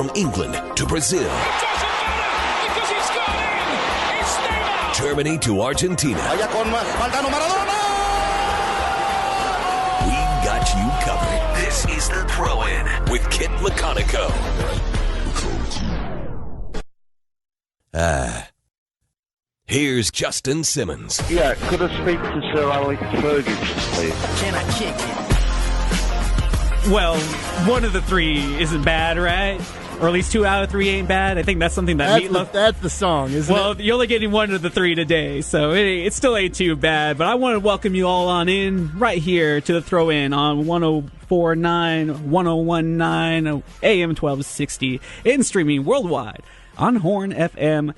From England to Brazil. Because he's got in. It's Neymar. Germany to Argentina. We got you covered. This is The Throw-In with Kit McConico. Here's Justin Simmons. Yeah, could I speak to Sir Alex Ferguson, please? Can I kick it? Well, one of the three isn't bad, right? Or at least 2 out of 3 ain't bad. I think that's something that Meatloaf... That's the song, isn't it? Well, you're only getting one of the 3 today, so it still ain't too bad. But I want to welcome you all on in right here to the Throw-In on 104.9, 101.9, AM 1260, and streaming worldwide on hornfm.com.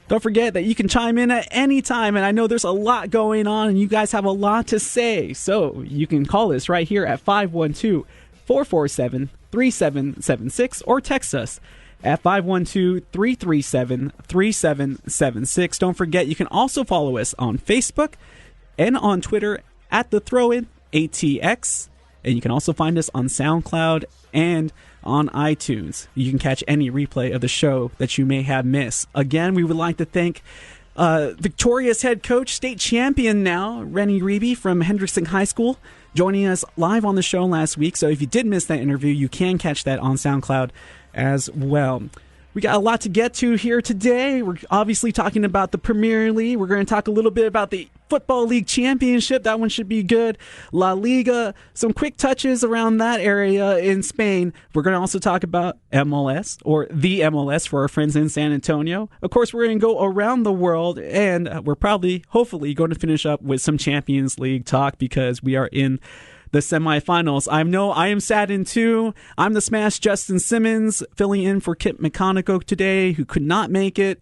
Don't forget that you can chime in at any time, and I know there's a lot going on, and you guys have a lot to say. So you can call us right here at 512-447-3776 or text us at 512-337-3776. Don't forget, you can also follow us on Facebook and on Twitter at The Throw-In, ATX, and you can also find us on SoundCloud and on iTunes. You can catch any replay of the show that you may have missed. Again, we would like to thank victorious head coach, state champion now, Rennie Reeby from Hendrickson High School, joining us live on the show last week. So if you did miss that interview, you can catch that on SoundCloud as well. We got a lot to get to here today. We're obviously talking about the Premier League. We're going to talk a little bit about the Football League Championship. That one should be good. La Liga, some quick touches around that area in Spain. We're going to also talk about MLS, or the MLS for our friends in San Antonio. Of course, we're going to go around the world, and we're probably, hopefully, going to finish up with some Champions League talk because we are in the semifinals. I know I am saddened too. I'm the Smash Justin Simmons, filling in for Kit McConico today, who could not make it.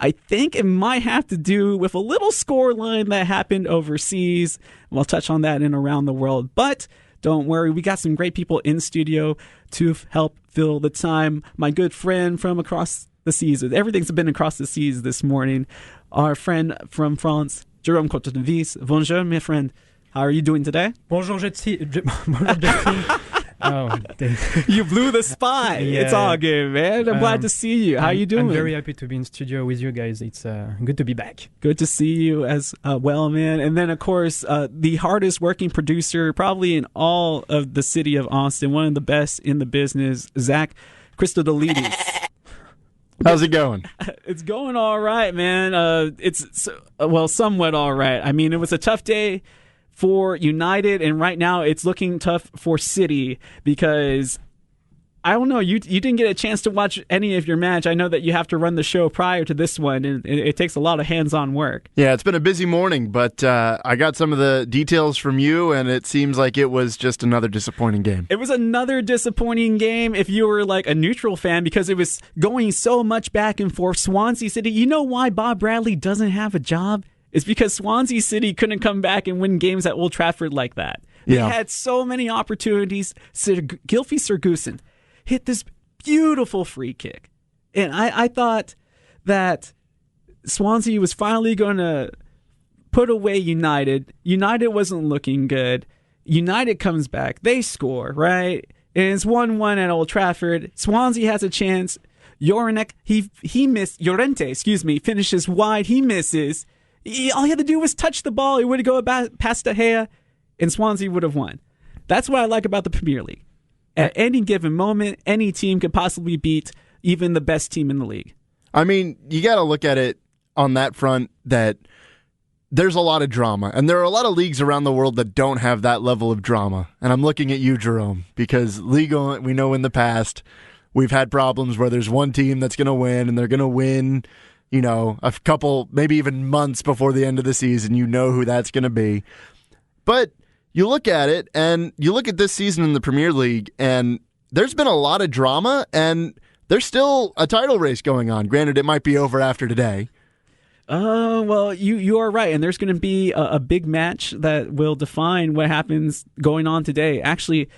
I think it might have to do with a little score line that happened overseas. We'll touch on that in Around the World. But don't worry, we got some great people in studio to help fill the time. My good friend from across the seas. Everything's been across the seas this morning. Our friend from France, Jerome Cotonevis. Bonjour, my friend. How are you doing today? Bonjour, Bonjour, Oh, you blew the spot. Yeah. It's all good, man. I'm glad to see you. How are you doing? I'm very happy to be in studio with you guys. It's good to be back. Good to see you as well, man. And then, of course, the hardest working producer probably in all of the city of Austin, one of the best in the business, Zach Christodoulides. How's it going? It's going all right, man. It's somewhat all right. I mean, it was a tough day for United, and right now it's looking tough for City because, I don't know, you didn't get a chance to watch any of your match. I know that you have to run the show prior to this one, and it takes a lot of hands-on work. Yeah, it's been a busy morning, but I got some of the details from you, and it seems like it was just another disappointing game. It was another disappointing game if you were like a neutral fan because it was going so much back and forth. Swansea City, you know why Bob Bradley doesn't have a job? It's because Swansea City couldn't come back and win games at Old Trafford like that. They had so many opportunities. Gylfi Sigurdsson hit this beautiful free kick. And I thought that Swansea was finally going to put away United. United wasn't looking good. United comes back. They score, right? And it's 1-1 at Old Trafford. Swansea has a chance. Llorente, he missed. Llorente, finishes wide. He misses. All he had to do was touch the ball. It would go past De Gea, and Swansea would have won. That's what I like about the Premier League. At any given moment, any team could possibly beat even the best team in the league. I mean, you got to look at it on that front that there's a lot of drama, and there are a lot of leagues around the world that don't have that level of drama. And I'm looking at you, Jerome, because Liga, we know in the past, we've had problems where there's one team that's going to win, and they're going to win, you know, a couple, maybe even months before the end of the season. You know who that's going to be. But you look at it, and you look at this season in the Premier League, and there's been a lot of drama, and there's still a title race going on. Granted, it might be over after today. Well, you are right, and there's going to be a big match that will define what happens going on today. Actually,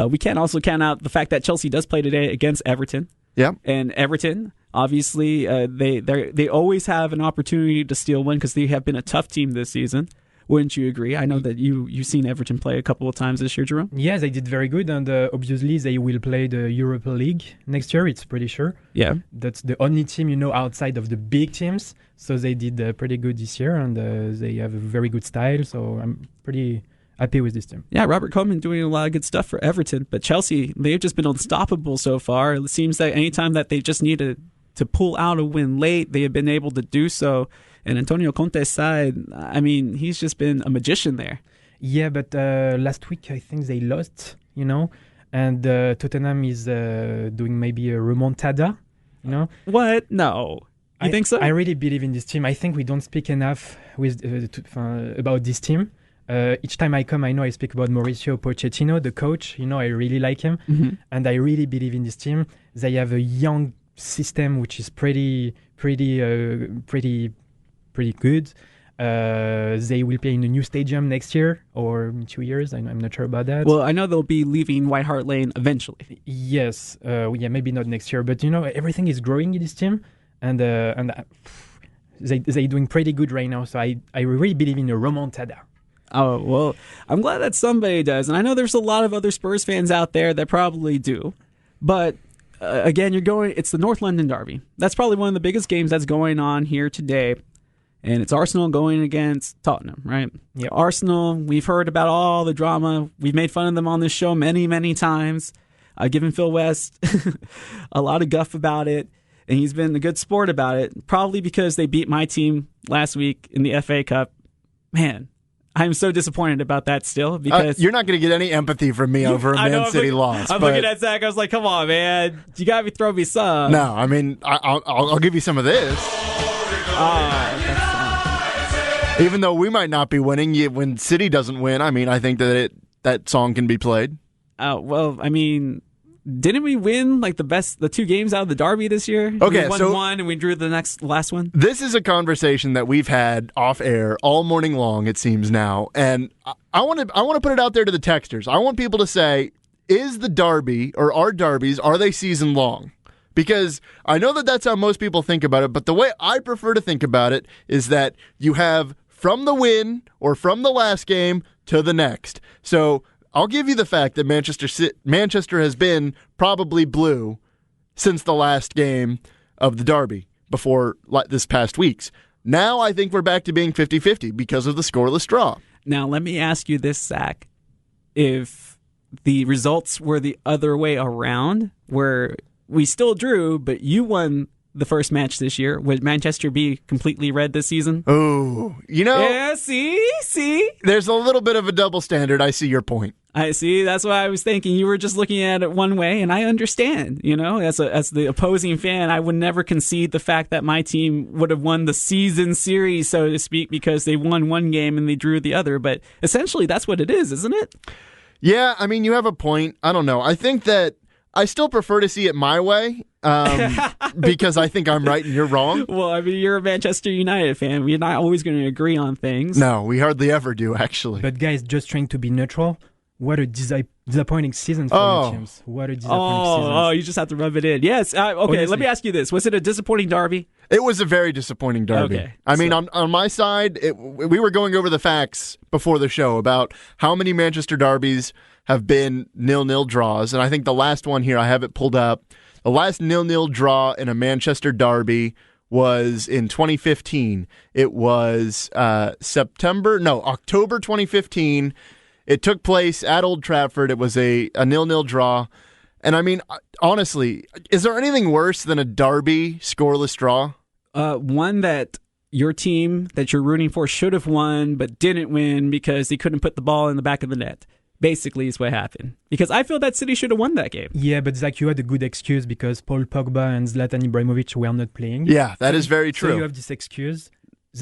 we can't also count out the fact that Chelsea does play today against Everton. Yeah, and Everton, obviously, they always have an opportunity to steal one because they have been a tough team this season. Wouldn't you agree? I know that you've seen Everton play a couple of times this year, Jerome. Yeah, they did very good, and obviously they will play the Europa League next year. It's pretty sure. Yeah, That's the only team outside of the big teams. So they did pretty good this year, and they have a very good style. So I'm pretty happy with this team. yeah. Robert Koeman doing a lot of good stuff for Everton, but Chelsea, they've just been unstoppable so far. It seems that anytime that they just needed to pull out a win late, they have been able to do so. And Antonio Conte's side, I mean, he's just been a magician there. Yeah, but last week I think they lost, and Tottenham is doing maybe a remontada, What? No. You think so? I really believe in this team. I think we don't speak enough about this team. Each time I come, I know I speak about Mauricio Pochettino, the coach. I really like him, and I really believe in this team. They have a young system which is pretty good. They will play in a new stadium next year or in 2 years. I'm not sure about that. Well, I know they'll be leaving White Hart Lane eventually. Yes, maybe not next year, but everything is growing in this team, and they doing pretty good right now. So I really believe in a remontada. Oh, well, I'm glad that somebody does. And I know there's a lot of other Spurs fans out there that probably do. But again, it's the North London Derby. That's probably one of the biggest games that's going on here today. And it's Arsenal going against Tottenham, right? Yep. Arsenal, we've heard about all the drama. We've made fun of them on this show many, many times. I've given Phil West a lot of guff about it. And he's been a good sport about it, probably because they beat my team last week in the FA Cup. Man, I'm so disappointed about that still because you're not going to get any empathy from me over a Man City loss. I'm looking at Zach. I was like, "Come on, man! You got to throw me some." No, I mean, I'll give you some of this. Even though we might not be winning, when City doesn't win, I mean, I think that song can be played. Well, I mean, didn't we win the 2 games out of the Derby this year? Okay, we won one and we drew the last one. This is a conversation that we've had off air all morning long. It seems now, and I want to put it out there to the texters. I want people to say, is the Derby or our derbies, are they season long? Because I know that that's how most people think about it, but the way I prefer to think about it is that you have from the win or from the last game to the next. So I'll give you the fact that Manchester has been probably blue since the last game of the Derby before this past week's. Now I think we're back to being 50-50 because of the scoreless draw. Now let me ask you this, Zach. If the results were the other way around, where we still drew, but you won the first match this year, would Manchester be completely red this season? Oh, Yeah, see? There's a little bit of a double standard. I see your point. I see. That's what I was thinking. You were just looking at it one way, and I understand. As the opposing fan, I would never concede the fact that my team would have won the season series, so to speak, because they won one game and they drew the other. But essentially, that's what it is, isn't it? Yeah, I mean, you have a point. I don't know. I think that I still prefer to see it my way because I think I'm right and you're wrong. Well, I mean, you're a Manchester United fan. We're not always going to agree on things. No, we hardly ever do, actually. But guys, just trying to be neutral. What a disappointing season for the teams. What a disappointing season. Oh, you just have to rub it in. Yes. Okay, Honestly. Let me ask you this. Was it a disappointing derby? It was a very disappointing derby. Okay, I mean, on my side, we were going over the facts before the show about how many Manchester derbies have been 0-0 draws. And I think the last one here, I have it pulled up. The last 0-0 draw in a Manchester derby was in 2015. It was October 2015. It took place at Old Trafford. It was a 0-0 draw. And I mean, honestly, is there anything worse than a derby scoreless draw? One that your team that you're rooting for should have won but didn't win because they couldn't put the ball in the back of the net. Basically is what happened. Because I feel that City should have won that game. Yeah, but Zach, you had a good excuse because Paul Pogba and Zlatan Ibrahimovic were not playing. Yeah, that is very true. So you have this excuse.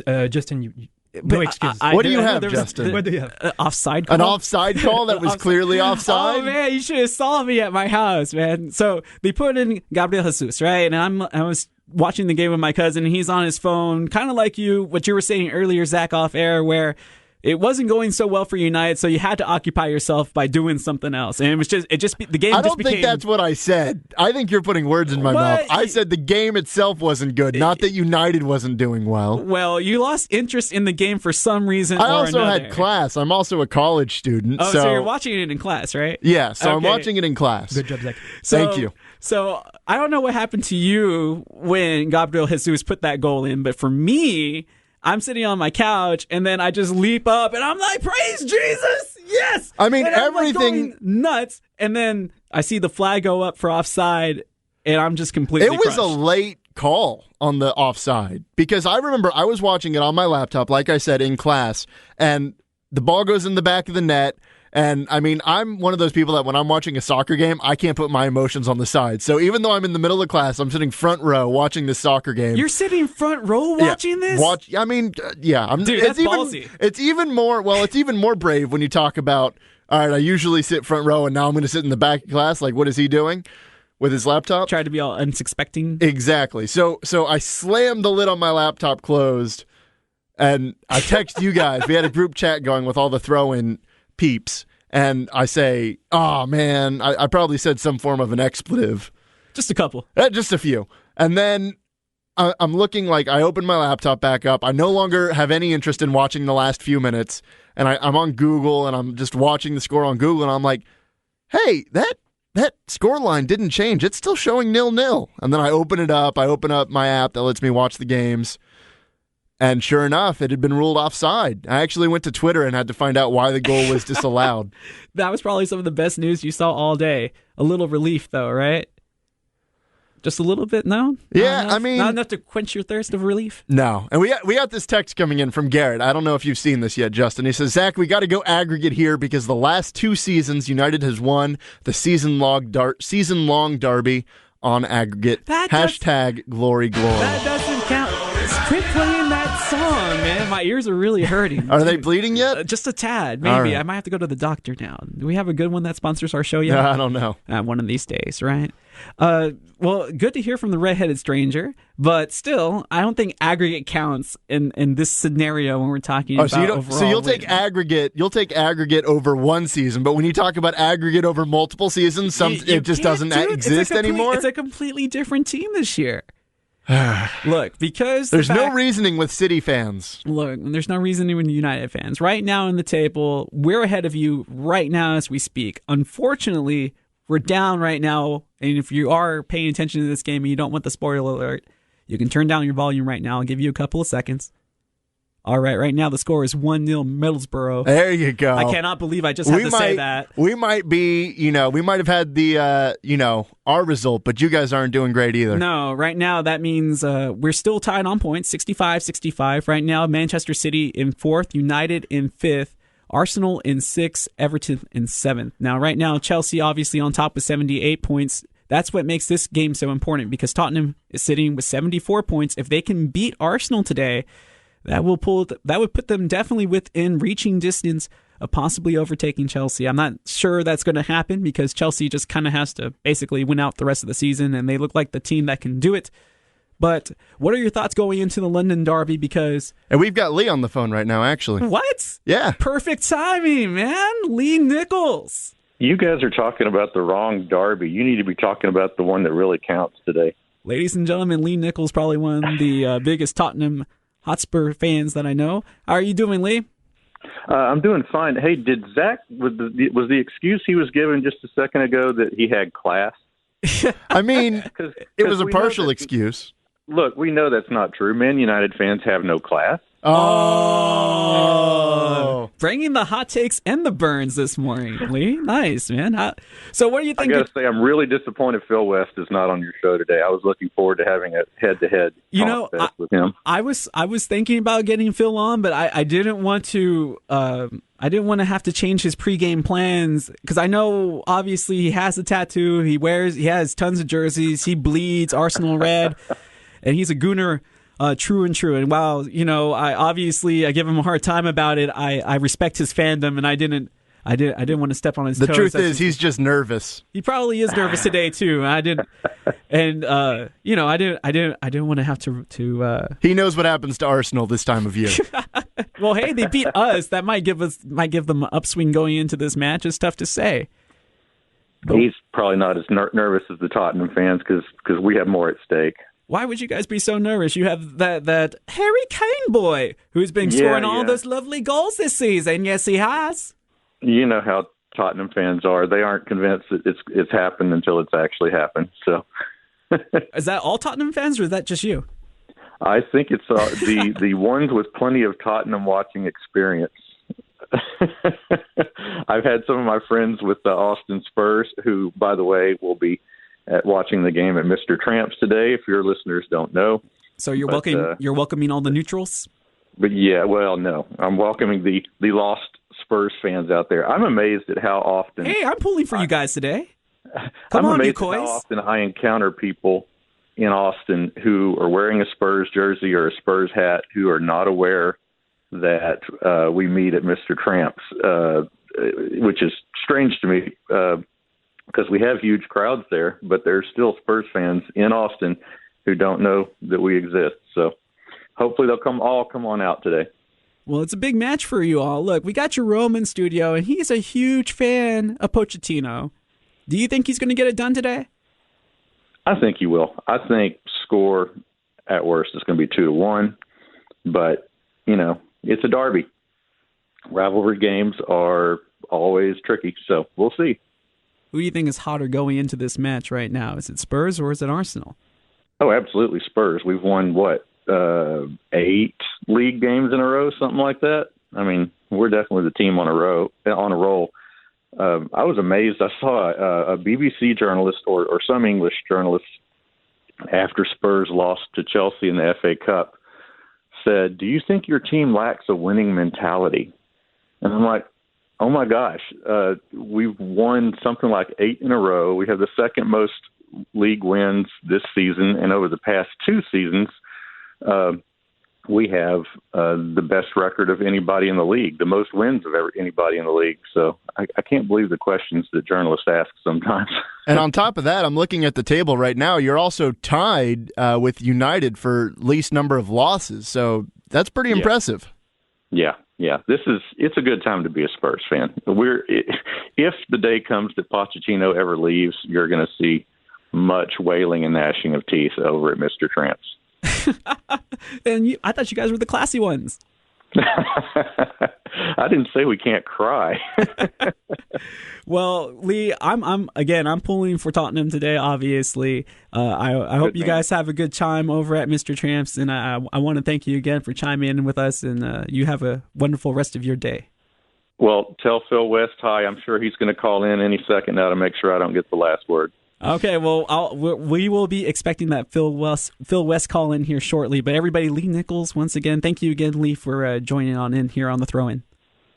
Justin, no excuse. What do you have, Justin? What do you have? Offside call? An offside call that was clearly offside? Oh, man, you should have saw me at my house, man. So they put in Gabriel Jesus, right? And I was watching the game with my cousin, and he's on his phone, kind of like what you were saying earlier, Zach, off air, where it wasn't going so well for United, so you had to occupy yourself by doing something else. And the game I just don't became... think that's what I said. I think you're putting words in my mouth. I said the game itself wasn't good, not that United wasn't doing well. Well, you lost interest in the game for some reason I or also another. had class. I'm also a college student. Oh, so you're watching it in class, right? Yeah, so I'm Okay. watching it in class. Good job, Zach. Thank you. So I don't know what happened to you when Gabriel Jesus put that goal in, but for me, I'm sitting on my couch and then I just leap up and I'm like, praise Jesus! Yes! I mean, and I'm like everything- going nuts. And then I see the flag go up for offside and I'm just completely It was crushed. a late call on the offside because I remember I was watching it on my laptop, like I said, in class, and the ball goes in the back of the net. And I mean, I'm one of those people that when I'm watching a soccer game, I can't put my emotions on the side. So even though I'm in the middle of class, I'm sitting front row watching this soccer game. You're sitting front row watching this? Dude, that's ballsy. It's even more brave when you talk about, all right, I usually sit front row and now I'm going to sit in the back of class. Like, what is he doing with his laptop? Tried to be all unsuspecting. Exactly. So I slammed the lid on my laptop closed and I text you guys. We had a group chat going with all the throw-in peeps. And I say, oh, man, I probably said some form of an expletive. Just a couple. Just a few. And then I'm looking like I open my laptop back up. I no longer have any interest in watching the last few minutes. And I'm on Google and I'm just watching the score on Google. And I'm like, hey, that score line didn't change. It's still showing 0-0. And then I open it up. I open up my app that lets me watch the games. And sure enough, it had been ruled offside. I actually went to Twitter and had to find out why the goal was disallowed. That was probably some of the best news you saw all day. A little relief, though, right? Just a little bit, no? Yeah, I mean... Not enough to quench your thirst of relief? No. And we got this text coming in from Garrett. I don't know if you've seen this yet, Justin. He says, Zach, we got to go aggregate here because the last 2 seasons, United has won the season-long derby on aggregate. Hashtag glory. That doesn't count. Quit playing that song, man. My ears are really hurting. Are they bleeding yet? Just a tad, maybe. Right. I might have to go to the doctor now. Do we have a good one that sponsors our show yet? I don't know. One of these days, right? Well, good to hear from the redheaded stranger, but still, I don't think aggregate counts in this scenario when we're talking about overall. So you'll take aggregate over one season, but when you talk about aggregate over multiple seasons, it just doesn't exist anymore. It's a completely different team this year. Look, because there's no reasoning with City fans. Look, there's no reasoning with United fans. Right now in the table, we're ahead of you right now as we speak. Unfortunately, we're down right now, and if you are paying attention to this game and you don't want the spoiler alert, you can turn down your volume right now. I'll give you a couple of seconds. All right now the score is 1-0 Middlesbrough. There you go. I cannot believe I just had to say that. We might have had the, our result, but you guys aren't doing great either. No, right now that means we're still tied on points, 65-65. Right now, Manchester City in 4th, United in 5th, Arsenal in 6th, Everton in 7th. Now, right now, Chelsea obviously on top with 78 points. That's what makes this game so important because Tottenham is sitting with 74 points. If they can beat Arsenal today, that would put them definitely within reaching distance of possibly overtaking Chelsea. I'm not sure that's going to happen because Chelsea just kind of has to basically win out the rest of the season, and they look like the team that can do it. But what are your thoughts going into the London Derby? And we've got Lee on the phone right now, actually. What? Yeah. Perfect timing, man. Lee Nichols. You guys are talking about the wrong derby. You need to be talking about the one that really counts today. Ladies and gentlemen, Lee Nichols, probably one of the biggest Tottenham Hotspur fans that I know. How are you doing, Lee? I'm doing fine. Hey, did Zach, was the excuse he was given just a second ago that he had class? I mean, it was a partial excuse. Look, we know that's not true. Man United fans have no class. Oh. Bringing the hot takes and the burns this morning, Lee. Nice, man. So what do you think? I got to say, I'm really disappointed Phil West is not on your show today. I was looking forward to having a head-to-head contest with him. I was thinking about getting Phil on, but I didn't want to. I didn't want to have to change his pregame plans because I know obviously he has a tattoo. He has tons of jerseys. He bleeds Arsenal red, and he's a Gooner. True and true. And while, I give him a hard time about it, I respect his fandom, and I didn't want to step on his toes. The truth is, he's just nervous. He probably is nervous today too. I didn't want to have to. He knows what happens to Arsenal this time of year. Well, hey, they beat us. That might give them an upswing going into this match. It's tough to say. He's probably not as nervous as the Tottenham fans because we have more at stake. Why would you guys be so nervous? You have that Harry Kane boy who's been scoring all those lovely goals this season. Yes, he has. You know how Tottenham fans are. They aren't convinced that it's happened until it's actually happened. So, is that all Tottenham fans, or is that just you? I think it's the ones with plenty of Tottenham watching experience. I've had some of my friends with the Austin Spurs, who, by the way, will be watching the game at Mr. Tramps today. If your listeners don't know, so you're welcoming all the neutrals. But yeah, well, no, I'm welcoming the lost Spurs fans out there. I'm amazed at how often. Hey, I'm pulling for you guys today. Come on, you coys. How often I encounter people in Austin who are wearing a Spurs jersey or a Spurs hat who are not aware that we meet at Mr. Tramps, which is strange to me because we have huge crowds there, but there's still Spurs fans in Austin who don't know that we exist. So hopefully they'll all come on out today. Well, it's a big match for you all. Look, we got Jerome in studio, and he's a huge fan of Pochettino. Do you think he's going to get it done today? I think he will. I think score at worst is going to be 2-1, but it's a derby. Rivalry games are always tricky, so we'll see. Who do you think is hotter going into this match right now? Is it Spurs or is it Arsenal? Oh, absolutely Spurs. We've won, 8 league games in a row, something like that? I mean, we're definitely the team on a roll. I was amazed. I saw a BBC journalist or some English journalists after Spurs lost to Chelsea in the FA Cup said, "Do you think your team lacks a winning mentality?" And I'm like, oh my gosh, we've won something like 8 in a row. We have the second most league wins this season, and over the past 2 seasons, we have the best record of anybody in the league, the most wins of anybody in the league. So I can't believe the questions that journalists ask sometimes. And on top of that, I'm looking at the table right now. You're also tied with United for least number of losses. So that's pretty impressive. Yeah. It's a good time to be a Spurs fan. If the day comes that Pochettino ever leaves, you're going to see much wailing and gnashing of teeth over at Mr. Tramps. And I thought you guys were the classy ones. I didn't say we can't cry. Well, Lee, I'm pulling for Tottenham today. Obviously, I hope you guys have a good time over at Mr. Tramps, and I want to thank you again for chiming in with us. And you have a wonderful rest of your day. Well, tell Phil West hi. I'm sure he's going to call in any second now to make sure I don't get the last word. Okay, well, we will be expecting that Phil West call in here shortly. But everybody, Lee Nichols, once again, thank you again, Lee, for joining on in here on the throw-in.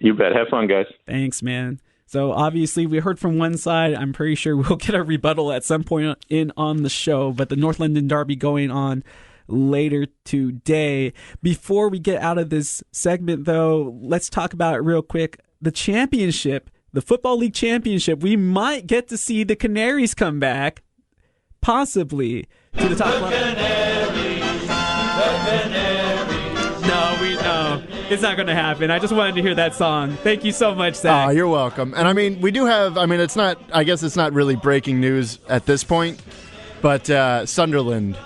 You bet. Have fun, guys. Thanks, man. So obviously we heard from one side. I'm pretty sure we'll get a rebuttal at some point on the show. But the North London Derby going on later today. Before we get out of this segment, though, let's talk about it real quick. The championship. The Football League Championship, we might get to see the Canaries come back, possibly, to the top level. No, it's not going to happen. I just wanted to hear that song. Thank you so much, Zach. Oh, you're welcome. And I mean, we do have, I guess it's not really breaking news at this point, but Sunderland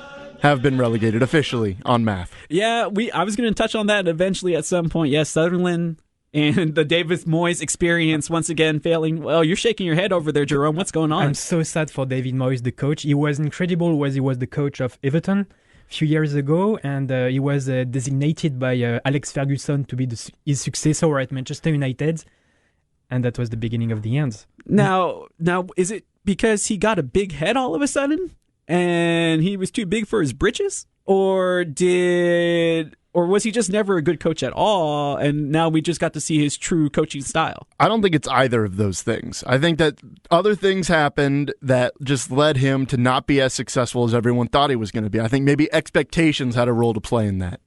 have been relegated officially on math. Yeah, I was going to touch on that eventually at some point. Yes, Sunderland. And the David Moyes experience once again failing. Well, you're shaking your head over there, Jerome. What's going on? I'm so sad for David Moyes, the coach. He was incredible as he was the coach of Everton a few years ago, and he was designated by Alex Ferguson to be his successor at Manchester United, and that was the beginning of the end. Now, is it because he got a big head all of a sudden, and he was too big for his britches, or was he just never a good coach at all, and now we just got to see his true coaching style? I don't think it's either of those things. I think that other things happened that just led him to not be as successful as everyone thought he was going to be. I think maybe expectations had a role to play in that.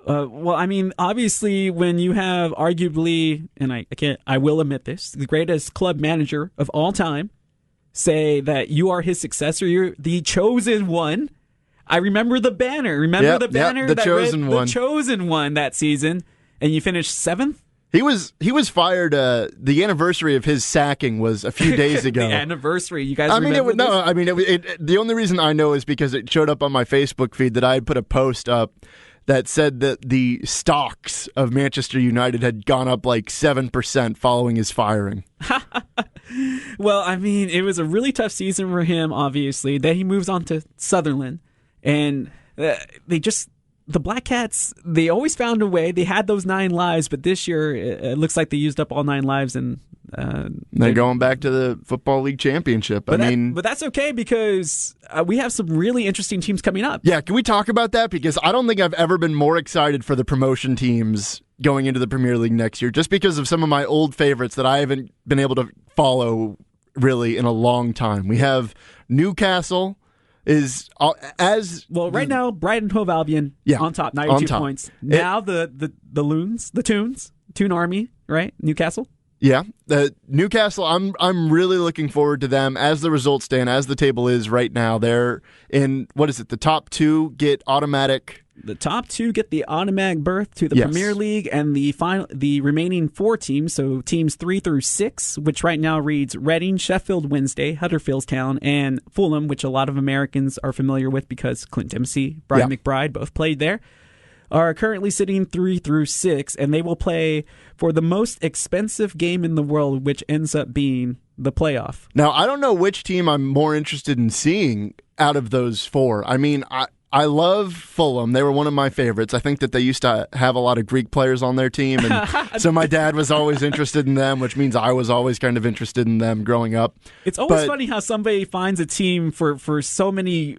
Well, I mean, obviously, when you have arguably, and I will admit this, the greatest club manager of all time, say that you are his successor, you're the chosen one. I remember the banner. The chosen one. The chosen one that season. and you finished 7th? He was fired. The anniversary of his sacking was a few days ago. The anniversary, you guys. The only reason I know is because it showed up on my Facebook feed that I had put a post up that said that the stocks of Manchester United had gone up like 7% following his firing. Well, I mean, it was a really tough season for him. Obviously, then he moves on to Sunderland, and the Black Cats, they always found a way. They had those 9 lives, but this year it looks like they used up all 9 lives, and they're going back to the Football League Championship. But that's okay because we have some really interesting teams coming up. Yeah, can we talk about that? Because I don't think I've ever been more excited for the promotion teams going into the Premier League next year, just because of some of my old favorites that I haven't been able to follow really in a long time. We have Newcastle. Right now, Brighton Hove Albion on top, 92 points. Now the Loons, the Toon Army, right? Newcastle. Yeah, Newcastle. I'm really looking forward to them as the results stand, as the table is right now. They're in the top 2 get automatic. The top 2 get the automatic berth to the Premier League, and the remaining 4 teams, so teams 3 through 6, which right now reads Reading, Sheffield Wednesday, Huddersfield Town, and Fulham, which a lot of Americans are familiar with because Clint Dempsey, Brian McBride both played there, are currently sitting 3 through 6, and they will play for the most expensive game in the world, which ends up being the playoff. Now, I don't know which team I'm more interested in seeing out of those 4. I mean, I love Fulham. They were one of my favorites. I think that they used to have a lot of Greek players on their team, and so my dad was always interested in them, which means I was always kind of interested in them growing up. It's always funny how somebody finds a team for so many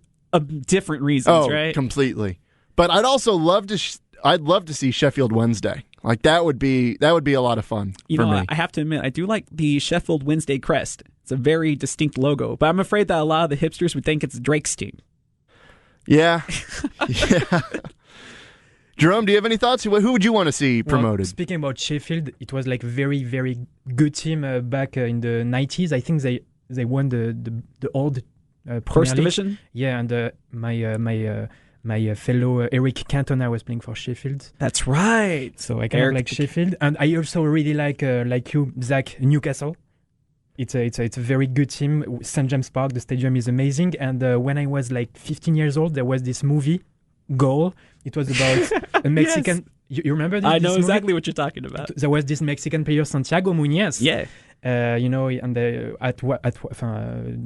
different reasons, right? Completely. But I'd also love to see Sheffield Wednesday. Like that would be a lot of fun for me. I have to admit, I do like the Sheffield Wednesday crest. It's a very distinct logo, but I'm afraid that a lot of the hipsters would think it's Drake's team. Yeah. Jerome, do you have any thoughts? Who would you want to see promoted? Well, speaking about Sheffield, it was like very, very good team back in the 90s. I think they won the old First Division. Yeah, and my fellow Eric Cantona was playing for Sheffield. That's right. So I kind of like Sheffield, and I also really like you, Zach, Newcastle. It's a very good team. St. James Park, the stadium is amazing. And when I was like 15 years old, there was this movie, Goal. It was about a Mexican. Yes. You remember this? I know this exactly movie? what you're talking about. There was this Mexican player, Santiago Muñez. Yeah. And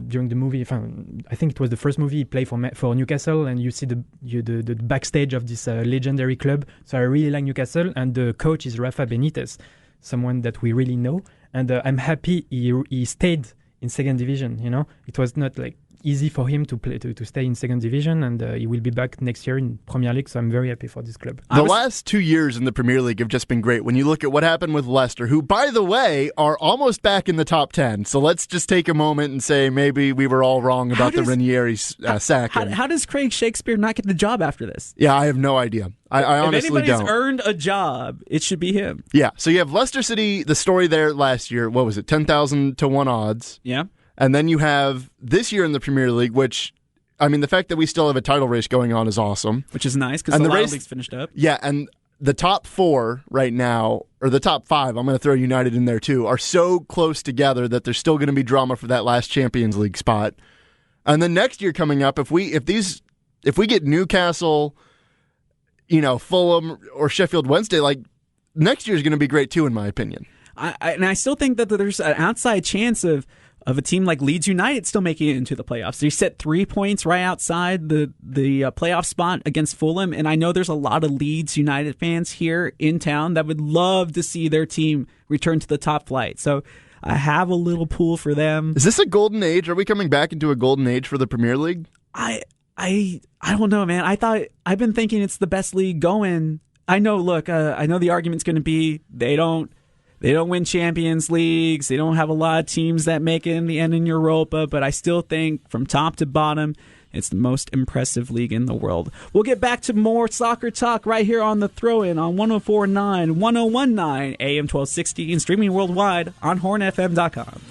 during the movie, I think it was the first movie he played for Newcastle, and you see the backstage of this legendary club. So I really like Newcastle, and the coach is Rafa Benitez, someone that we really know. And I'm happy he stayed in second division. You know, it was not like easy for him to play to stay in second division, and he will be back next year in Premier League. So I'm very happy for this club. The last 2 years in the Premier League have just been great. When you look at what happened with Leicester, who, by the way, are almost back in the top 10. So let's just take a moment and say maybe we were all wrong about the Ranieri sacking. How does Craig Shakespeare not get the job after this? Yeah, I have no idea. I honestly don't. If anybody's earned a job, it should be him. Yeah. So you have Leicester City, the story there last year. What was it? 10,000 to 1 odds. Yeah. And then you have this year in the Premier League, which, I mean, the fact that we still have a title race going on is awesome. Which is nice because the race league's finished up. Yeah, and the top 4 right now, or the top 5, I'm going to throw United in there too, are so close together that there's still going to be drama for that last Champions League spot. And then next year coming up, if we get Newcastle, Fulham or Sheffield Wednesday, like next year is going to be great too, in my opinion. I still think that there's an outside chance of a team like Leeds United still making it into the playoffs. They set 3 points right outside the playoff spot against Fulham, and I know there's a lot of Leeds United fans here in town that would love to see their team return to the top flight. So I have a little pool for them. Is this a golden age? Are we coming back into a golden age for the Premier League? I don't know, man. I've been thinking it's the best league going. I know. Look, I know the argument's going to be they don't win Champions Leagues. They don't have a lot of teams that make it in the end in Europa, but I still think from top to bottom, it's the most impressive league in the world. We'll get back to more soccer talk right here on The Throw-In on 104.9, 101.9, AM 1260, and streaming worldwide on hornfm.com.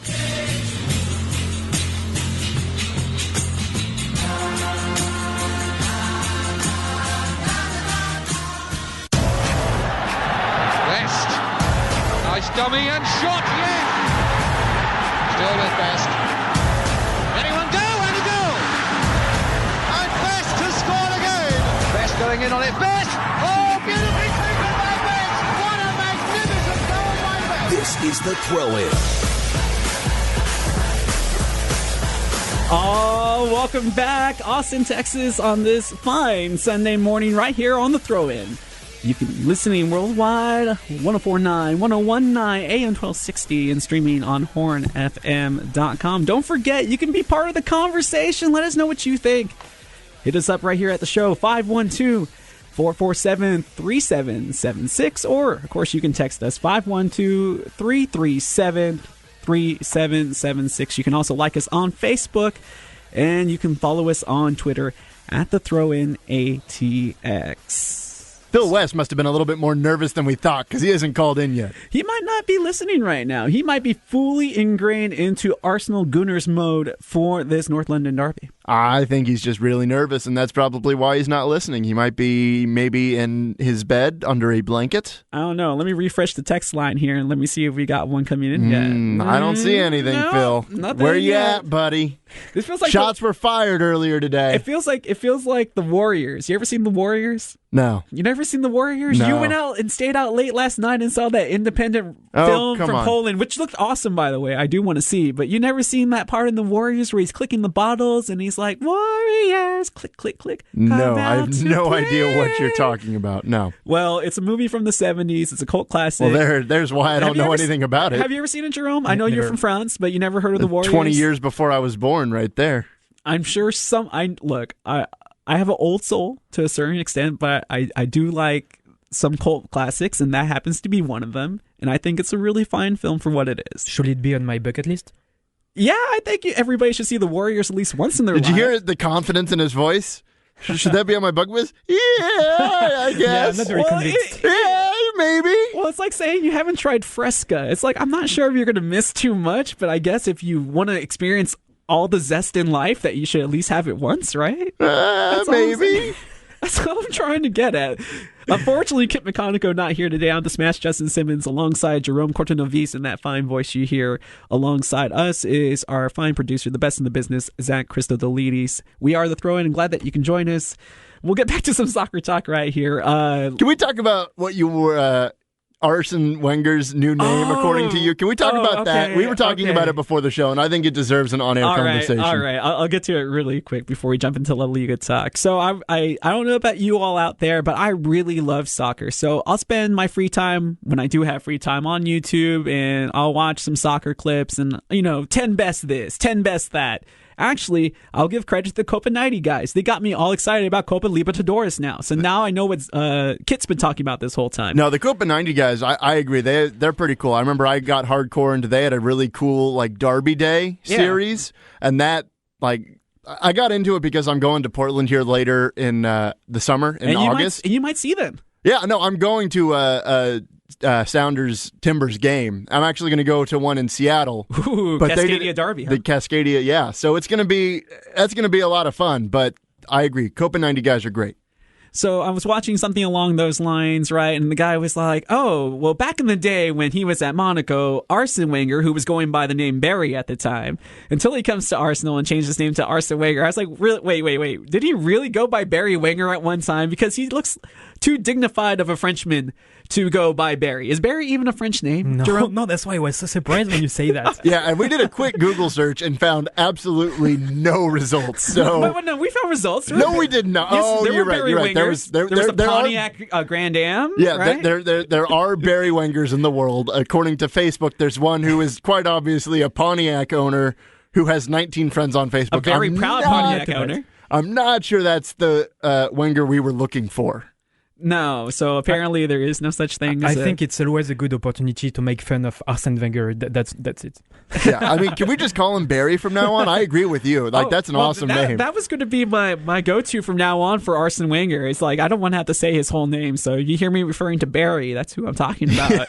going in on it. Best! Oh, beautifully taken by Best! What a magnificent goal by Best! This is the throw-in. Oh, welcome back, Austin, Texas, on this fine Sunday morning right here on the throw-in. You can be listening worldwide, 104.9, 101.9, AM 1260, and streaming on hornfm.com. Don't forget, you can be part of the conversation. Let us know what you think. Hit us up right here at the show, 512-447-3776, or, of course, you can text us, 512-337-3776. You can also like us on Facebook, and you can follow us on Twitter at the Throw-In ATX. Phil West must have been a little bit more nervous than we thought because he hasn't called in yet. He might not be listening right now. He might be fully ingrained into Arsenal Gunners mode for this North London derby. I think he's just really nervous, and that's probably why he's not listening. He might be maybe in his bed under a blanket. I don't know. Let me refresh the text line here, and let me see if we got one coming in yet. I don't see anything, no, Phil. Where you at, buddy? This feels like shots were fired earlier today. It feels like the Warriors. You ever seen the Warriors? No. You never seen the Warriors? No. You went out and stayed out late last night and saw that independent film from Poland, which looked awesome, by the way. I do want to see. But you never seen that part in the Warriors where he's clicking the bottles and he's like, Warriors, click, click, click. No, I have no idea what you're talking about. No. Well, it's a movie from the 70s. It's a cult classic. Well, there's why I don't know anything about it. Have you ever seen it, Jerome? I know you're from France, but you never heard of the Warriors? 20 years before I was born, right there. I'm sure I have an old soul to a certain extent, but I do like some cult classics, and that happens to be one of them. And I think it's a really fine film for what it is. Should it be on my bucket list? Yeah, I think everybody should see the Warriors at least once in their life. Did you hear the confidence in his voice? Should that be on my bucket list? Yeah, I guess. Yeah, I'm not very convinced. Yeah, maybe. Well, it's like saying you haven't tried Fresca. It's like, I'm not sure if you're going to miss too much, but I guess if you want to experience all the zest in life, that you should at least have it once, right? Maybe. That's what I'm trying to get at. Unfortunately, Kit McConico not here today on the Smash Justin Simmons alongside Jerome Cortinovis, and that fine voice you hear alongside us is our fine producer, the best in the business, Zach Christodoulides. We are the Throw-In, and glad that you can join us. We'll get back to some soccer talk right here. Can we talk about what you were... Arsene Wenger's new name, according to you. Can we talk about that? We were talking about it before the show, and I think it deserves an on-air conversation. All right. I'll get to it really quick before we jump into La Liga talk. So I don't know about you all out there, but I really love soccer. So I'll spend my free time, when I do have free time, on YouTube, and I'll watch some soccer clips and, 10 best this, 10 best that. Actually, I'll give credit to the Copa 90 guys. They got me all excited about Copa Libertadores now. So now I know what Kit's been talking about this whole time. No, the Copa 90 guys, I agree. They're pretty cool. I remember I got hardcore into, they had a really cool Derby Day series. Yeah. And that, I got into it because I'm going to Portland here later in the summer, in August. And you might see them. Yeah, no, I'm going to Sounders Timbers game. I'm actually going to go to one in Seattle. Ooh, but Cascadia Derby. The Cascadia, yeah. So that's going to be a lot of fun. But I agree, Copa 90 guys are great. So I was watching something along those lines, right? And the guy was like, oh, well, back in the day when he was at Monaco, Arsene Wenger, who was going by the name Barry at the time, until he comes to Arsenal and changed his name to Arsene Wenger. I was like, really? Wait. Did he really go by Barry Wenger at one time? Because he looks too dignified of a Frenchman to go by Barry. Is Barry even a French name, Jerome? No, that's why I was so surprised when you say that. Yeah, and we did a quick Google search and found absolutely no results. So Wait, no, we found results. No, we did not. Yes, you're right. You're right. There was the Pontiac Grand Am. Yeah, right? there are Barry Wengers in the world. According to Facebook, there's one who is quite obviously a Pontiac owner who has 19 friends on Facebook. A very proud Pontiac owner. I'm not sure that's the Wenger we were looking for. No, so apparently there is no such thing. I think it's always a good opportunity to make fun of Arsene Wenger. That's it. Yeah, I mean, can we just call him Barry from now on? I agree with you. That's an awesome name. That was going to be my go-to from now on for Arsene Wenger. It's like, I don't want to have to say his whole name, so you hear me referring to Barry, that's who I'm talking about.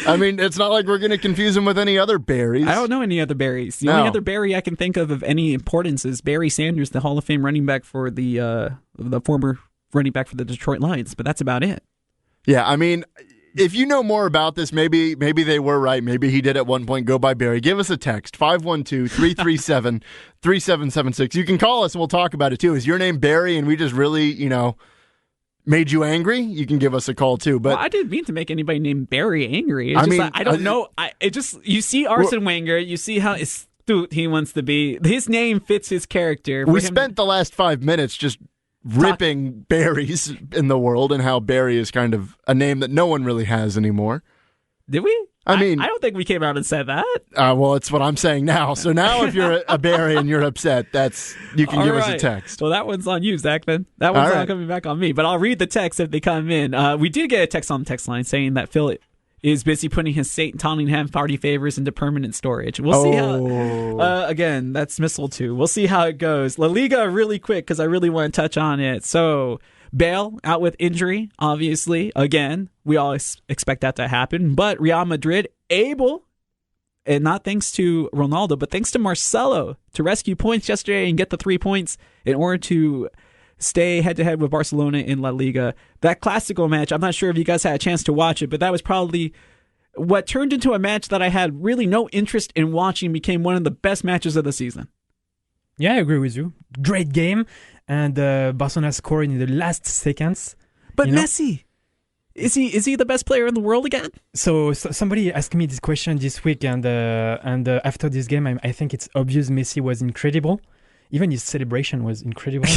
I mean, it's not like we're going to confuse him with any other Barrys. I don't know any other Barrys. The only other Barry I can think of any importance is Barry Sanders, the Hall of Fame running back for the former running back for the Detroit Lions, but that's about it. Yeah, I mean, if you know more about this, maybe they were right. Maybe he did at one point go by Barry. Give us a text, 512-337-3776. You can call us and we'll talk about it too. Is your name Barry and we just really, made you angry, you can give us a call too. But well, I didn't mean to make anybody named Barry angry. It's I just mean, like, I don't know. You see Arsene Wenger, you see how astute he wants to be. His name fits his character. we spent the last 5 minutes just ripping berries in the world and how Barry is kind of a name that no one really has anymore. Did we? I mean, I don't think we came out and said that. Well, it's what I'm saying now. So now if you're a Barry and you're upset, you can give us a text. Well, that one's on you, Zach, then. That one's All not right. coming back on me. But I'll read the text if they come in. We did get a text on the text line saying that Phil is busy putting his St. Tottenham party favors into permanent storage. We'll see how... again, that's missile too. We'll see how it goes. La Liga really quick because I really want to touch on it. So... Bale out with injury, obviously. Again, we always expect that to happen. But Real Madrid able, and not thanks to Ronaldo, but thanks to Marcelo, to rescue points yesterday and get the 3 points in order to stay head-to-head with Barcelona in La Liga. That Clásico match, I'm not sure if you guys had a chance to watch it, but that was probably what turned into a match that I had really no interest in watching, became one of the best matches of the season. Yeah, I agree with you. Great game. And Barcelona scored in the last seconds. But Messi, is he the best player in the world again? So somebody asked me this question this week, and after this game, I think it's obvious Messi was incredible. Even his celebration was incredible.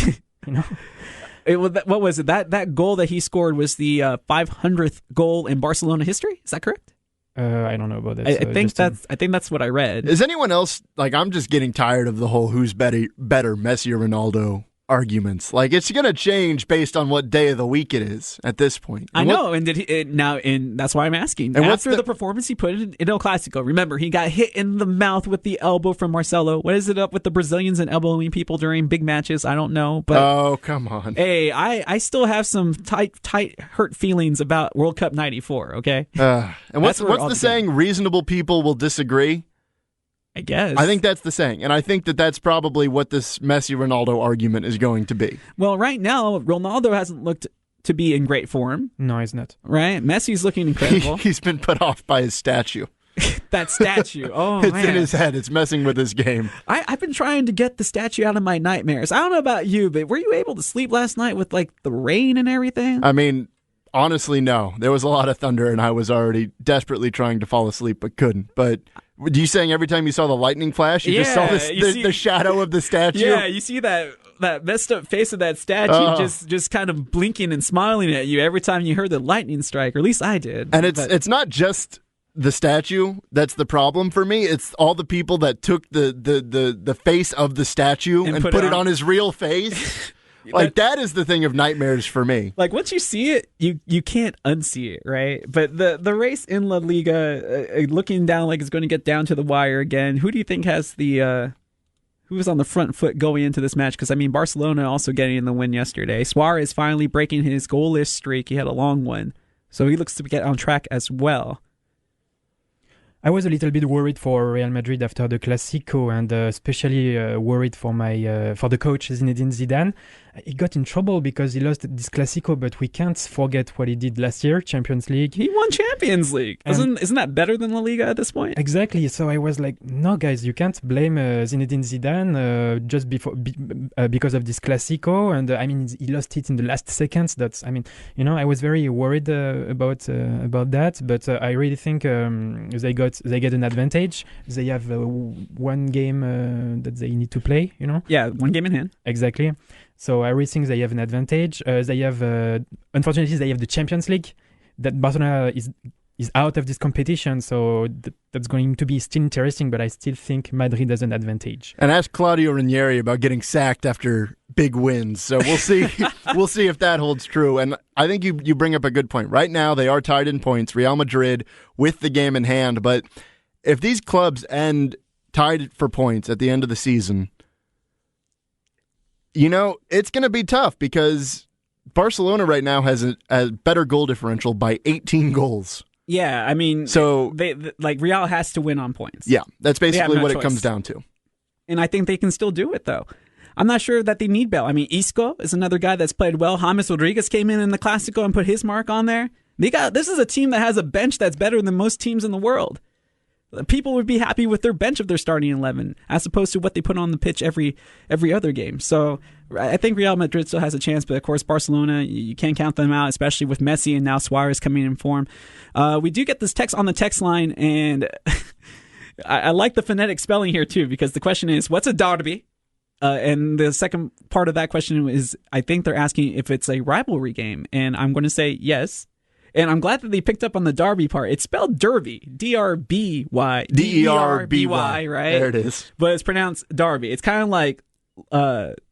What was it? That goal that he scored was the 500th goal in Barcelona history. Is that correct? I don't know about that. I think that's what I read. Is anyone else I'm just getting tired of the whole who's better, Messi or Ronaldo arguments. It's going to change based on what day of the week it is at this point. I know, and that's why I'm asking. And after the performance he put in El Clásico, remember he got hit in the mouth with the elbow from Marcelo. What is it up with the Brazilians and elbowing people during big matches? I don't know, but oh come on. Hey, I still have some tight hurt feelings about World Cup '94. Okay, and what's the saying? Reasonable people will disagree. I guess. I think that's the saying, and I think that's probably what this Messi-Ronaldo argument is going to be. Well, right now, Ronaldo hasn't looked to be in great form. No, he's not. Right? Messi's looking incredible. He's been put off by his statue. That statue. Oh, it's man. in his head. It's messing with his game. I've been trying to get the statue out of my nightmares. I don't know about you, but were you able to sleep last night with the rain and everything? I mean, honestly, no. There was a lot of thunder, and I was already desperately trying to fall asleep, but couldn't. But... Are you saying every time you saw the lightning flash, you just saw the shadow of the statue? Yeah, you see that messed up face of that statue just kind of blinking and smiling at you every time you heard the lightning strike, or at least I did. And it's not just the statue that's the problem for me. It's all the people that took the face of the statue and put it on his real face. That is the thing of nightmares for me. Once you see it, you can't unsee it, right? But the race in La Liga, looking down like it's going to get down to the wire again. Who do you think has who's on the front foot going into this match? Because, Barcelona also getting the win yesterday. Suarez finally breaking his goalless streak. He had a long one. So he looks to get on track as well. I was a little bit worried for Real Madrid after the Clásico, and especially worried for the coach Zinedine Zidane. He got in trouble because he lost this Clásico, but we can't forget what he did last year, Champions League. He won Champions League. Isn't that better than La Liga at this point? Exactly. So I was like, no, guys, you can't blame Zinedine Zidane just because of this Clásico. And he lost it in the last seconds. I was very worried about that. But I really think they get an advantage. They have one game that they need to play. Yeah, one game in hand. Exactly. So I really think they have an advantage. They have, unfortunately, they have the Champions League. That Barcelona is out of this competition, so that's going to be still interesting. But I still think Madrid has an advantage. And ask Claudio Ranieri about getting sacked after big wins. So we'll see. We'll see if that holds true. And I think you bring up a good point. Right now, they are tied in points. Real Madrid with the game in hand. But if these clubs end tied for points at the end of the season, it's going to be tough because Barcelona right now has a better goal differential by 18 goals. Yeah, so Real has to win on points. Yeah, that's basically what it comes down to. And I think they can still do it, though. I'm not sure that they need Bale. Isco is another guy that's played well. James Rodriguez came in the Clásico and put his mark on there. This is a team that has a bench that's better than most teams in the world. People would be happy with their bench of their starting 11 as opposed to what they put on the pitch every other game. So I think Real Madrid still has a chance, but of course Barcelona, you can't count them out, especially with Messi and now Suarez coming in form. We do get this text on the text line, and I like the phonetic spelling here too, because the question is, what's a derby? And the second part of that question is, I think they're asking if it's a rivalry game, and I'm going to say yes. And I'm glad that they picked up on the Derby part. It's spelled Derby, D-R-B-Y. D-E-R-B-Y, right? There it is. But it's pronounced Derby. It's kind of like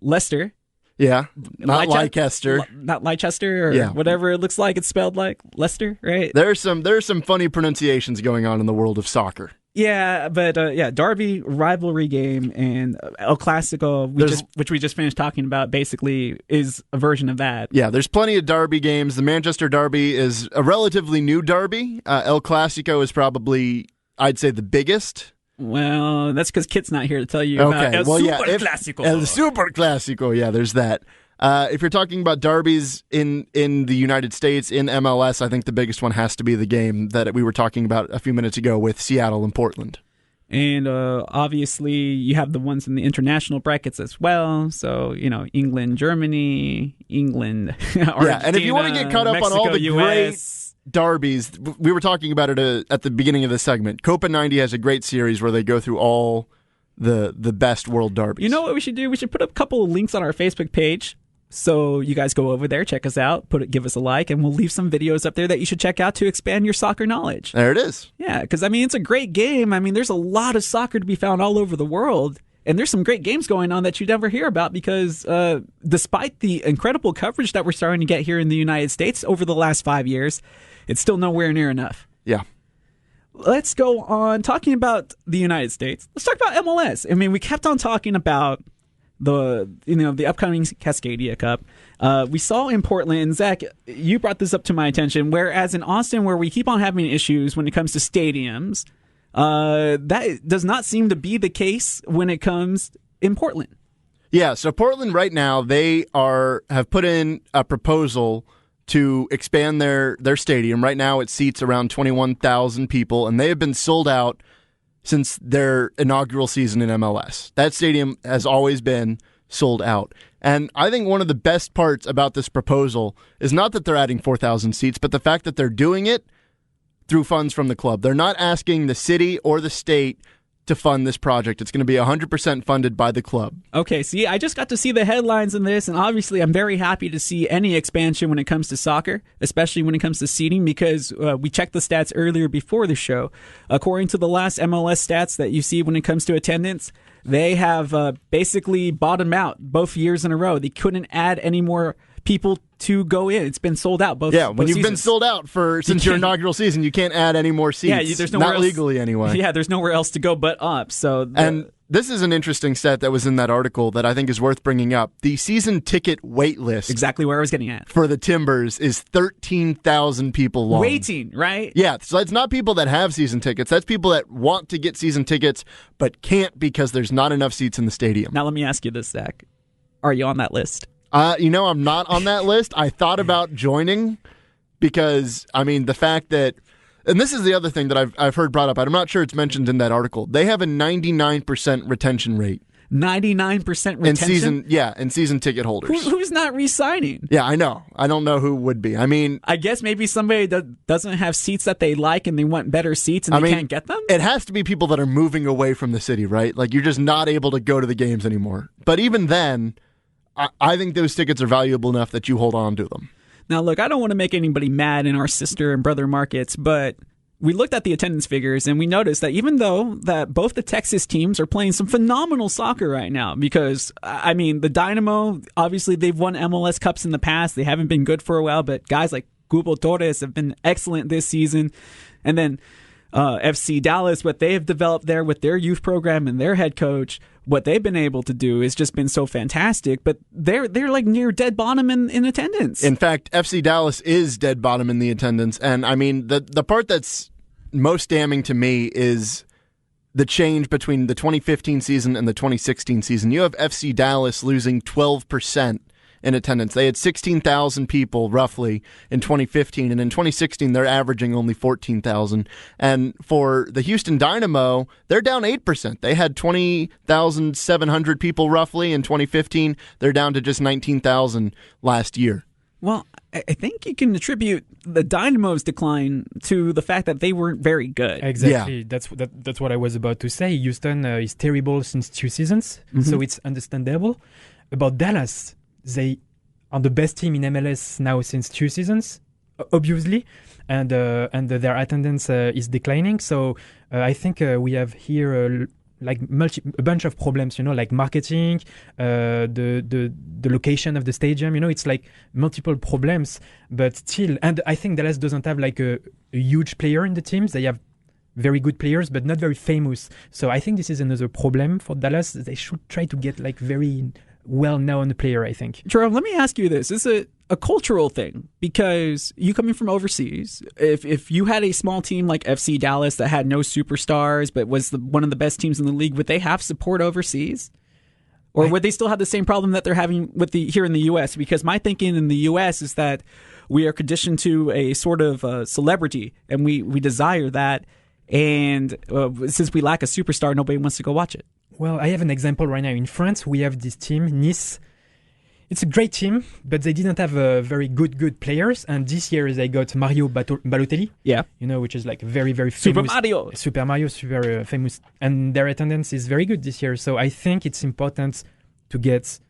Leicester. Yeah, not Leicester. Not Leicester or whatever it looks like. It's spelled like Leicester, right? There's some funny pronunciations going on in the world of soccer. Yeah, but Derby, rivalry game, and El Clasico, which we just finished talking about, basically is a version of that. Yeah, there's plenty of derby games. The Manchester Derby is a relatively new derby. El Clasico is probably, I'd say, the biggest. Well, that's because Kit's not here to tell you about El Super Clasico. El Super Clasico, yeah, there's that. If you're talking about derbies in the United States, in MLS, I think the biggest one has to be the game that we were talking about a few minutes ago with Seattle and Portland. And obviously, you have the ones in the international brackets as well. So, England, Germany, England, Argentina, yeah, and if you want to get caught up Mexico, on all the US. great derbies, we were talking about it at the beginning of the segment. Copa 90 has a great series where they go through all the best world derbies. You know what we should do? We should put up a couple of links on our Facebook page. So you guys go over there, check us out, give us a like, and we'll leave some videos up there that you should check out to expand your soccer knowledge. There it is. Yeah, because, it's a great game. There's a lot of soccer to be found all over the world, and there's some great games going on that you never hear about because despite the incredible coverage that we're starting to get here in the United States over the last 5 years, it's still nowhere near enough. Yeah. Let's go on talking about the United States. Let's talk about MLS. We kept on talking about the upcoming Cascadia Cup. We saw in Portland, and Zach, you brought this up to my attention, whereas in Austin, where we keep on having issues when it comes to stadiums, that does not seem to be the case when it comes in Portland. Yeah, so Portland right now, they have put in a proposal to expand their stadium. Right now it seats around 21,000 people, and they have been sold out since their inaugural season in MLS. That stadium has always been sold out. And I think one of the best parts about this proposal is not that they're adding 4,000 seats, but the fact that they're doing it through funds from the club. They're not asking the city or the state to fund this project. It's going to be 100% funded by the club. Okay, see, I just got to see the headlines in this, and obviously I'm very happy to see any expansion when it comes to soccer, especially when it comes to seating, because we checked the stats earlier before the show. According to the last MLS stats that you see when it comes to attendance, they have basically bottomed out both years in a row. They couldn't add any more people to go in. It's been sold out both when you've seasons. Been sold out since your inaugural season, you can't add any more seats. Yeah, there's nowhere not else, legally anyway. Yeah, there's nowhere else to go but up. And this is an interesting stat that was in that article that I think is worth bringing up. The season ticket wait list, exactly where I was getting at, for the Timbers is 13,000 people long. Waiting, right? Yeah, so that's not people that have season tickets. That's people that want to get season tickets but can't because there's not enough seats in the stadium. Now let me ask you this, Zach. Are you on that list? I'm not on that list. I thought about joining because, the fact that, and this is the other thing that I've heard brought up. I'm not sure it's mentioned in that article. They have a 99% retention rate. 99% retention? In season ticket holders. Who's not re-signing? Yeah, I know. I don't know who would be. I guess maybe somebody that doesn't have seats that they like and they want better seats and they can't get them? It has to be people that are moving away from the city, right? Like, you're just not able to go to the games anymore. But even then, I think those tickets are valuable enough that you hold on to them. Now, look, I don't want to make anybody mad in our sister and brother markets, but we looked at the attendance figures and we noticed that even though that both the Texas teams are playing some phenomenal soccer right now, because, the Dynamo, obviously they've won MLS Cups in the past. They haven't been good for a while, but guys like Cubo Torres have been excellent this season. And then FC Dallas, what they have developed there with their youth program and their head coach, what they've been able to do has just been so fantastic, but they're like near dead bottom in attendance. In fact, FC Dallas is dead bottom in the attendance, and the part that's most damning to me is the change between the 2015 season and the 2016 season. You have FC Dallas losing 12% in attendance. They had 16,000 people roughly in 2015, and in 2016 they're averaging only 14,000. And for the Houston Dynamo, they're down 8%. They had 20,700 people roughly in 2015. They're down to just 19,000 last year. Well, I think you can attribute the Dynamo's decline to the fact that they weren't very good. Exactly. Yeah. That's what I was about to say. Houston is terrible since 2 seasons, so it's understandable. About Dallas, they are the best team in MLS now since 2 seasons, obviously, and their attendance is declining. So I think we have here a bunch of problems, like marketing, the location of the stadium, it's like multiple problems, but still, and I think Dallas doesn't have like a huge player in the teams. They have very good players, but not very famous. So I think this is another problem for Dallas. They should try to get like very well-known player, I think. Jerome, let me ask you this. Is it a cultural thing? Because you coming from overseas, if you had a small team like FC Dallas that had no superstars but was one of the best teams in the league, would they have support overseas? Or would they still have the same problem that they're having with here in the U.S.? Because my thinking in the U.S. is that we are conditioned to a sort of celebrity, and we desire that. And since we lack a superstar, nobody wants to go watch it. Well, I have an example right now. In France, we have this team, Nice. It's a great team, but they didn't have very good players. And this year they got Mario Balotelli, which is like very, very famous. Super Mario, super famous. And their attendance is very good this year. So I think it's important to get